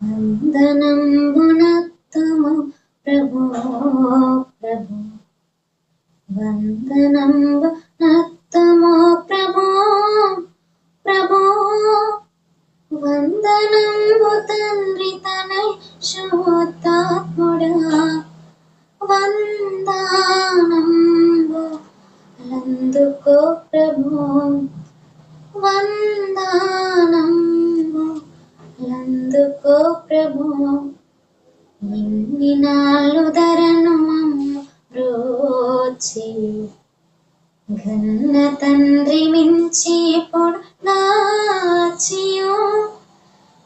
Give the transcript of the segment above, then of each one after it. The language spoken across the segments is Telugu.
వందనంబునత్తము ప్రభో ప్రభో వందనంబునత్తము ప్రభో ప్రభో వందనంబు తండ్రి తనయ శుద్ధాత్ముడా వందనంబు లందుకో ప్రభో వందనంబు లందుకో ప్రభో నిన్నాళ్ళు ధరను మమ్ము బ్రోచి ఘన తండ్రి మించి పొడు నాచియో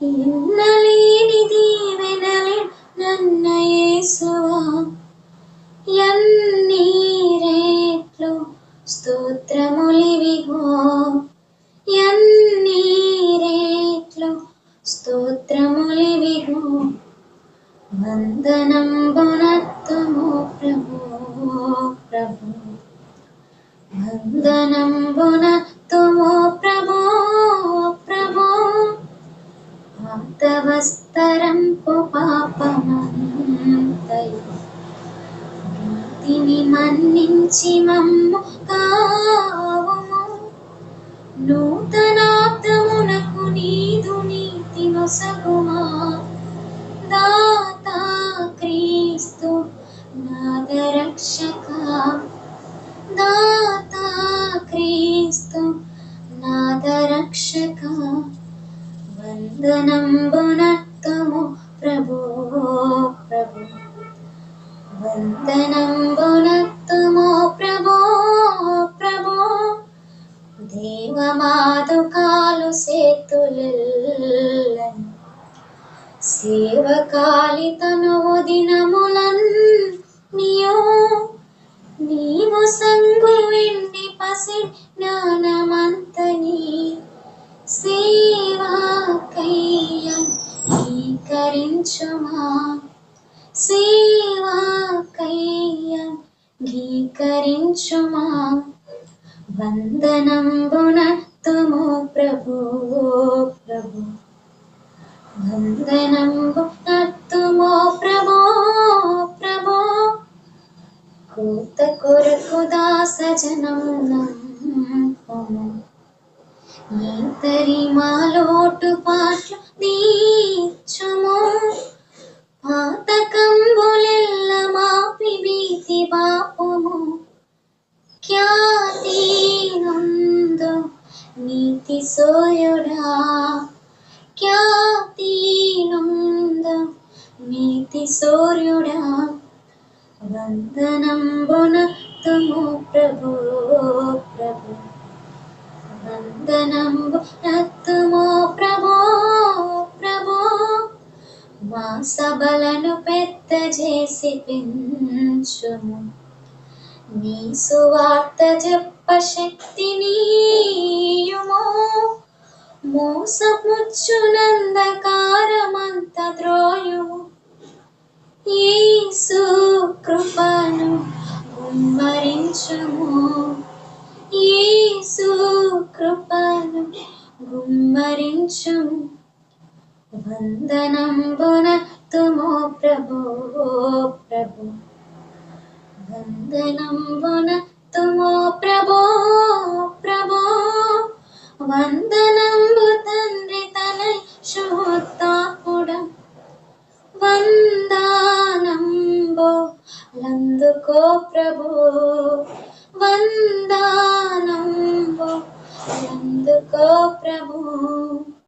ఎన్నలేని దీవెనలే నన్న యేసువా ఎన్ని రేట్లు స్తోత్రములివిగో ఎన్ని రేట్లు స్తోత్రములివిగో వందనంబునత్తము ప్రభో ప్రభో వందనంబునత్తము ప్రభో ప్రభో పాతవస్తరంపు పాపమంతయు నీతిని మన్నించి మమ్ము కావుము నూతనాబ్దమునకు నీదు నీతి నొసగుమా దాతా క్రీస్తు నాదరక్షక దాతా క్రీస్తు నాదరక్షక వందనంబునత్తము ప్రభో ప్రభో వందనంబునత్తము ప్రభో ప్రభో దేవమాదుకాలు సేతులెల్లను సేవకాలి తనువు దినములన్నీయు నీవు సంగు వెండి పసి జ్ఞానమంతని సేవాకయ్య గీకరించుమా సేవాకయ్య గీకరించుమా వందనంబునత్తము ప్రభో ప్రభో వందనంబునత్తము ప్రభో ప్రభో కూత కొరకు దాస జనమునంపుము ఈతరి మాలోటు పాట్లు దీర్చుము పాతకంబులెల్ల మాపి భీతి బాపుము ఖ్యాతి నందు నీతి సోయుడా ఖ్యాతి నందు నీతి సూర్యుడా వందనంబునత్తము ప్రభో ప్రభో వందనంబునత్తము ప్రభో ప్రభో మా సభలను పెద్ద చేసి పెంచుము నీ సువార్త జప శక్తినియుము మోసపుచ్చునందకారమంత ద్రోయుము యేసు కృపను గుమ్మరించుము యేసు కృపను గుమ్మరించుము వందనంబునత్తము ప్రభో ప్రభో వందనంబునత్తము ప్రభో ప్రభో వందనంబు తండ్రి తనయ శుద్ధాత్ముడా వందనంబు లందుకో ప్రభో వందనంబు లందుకో ప్రభో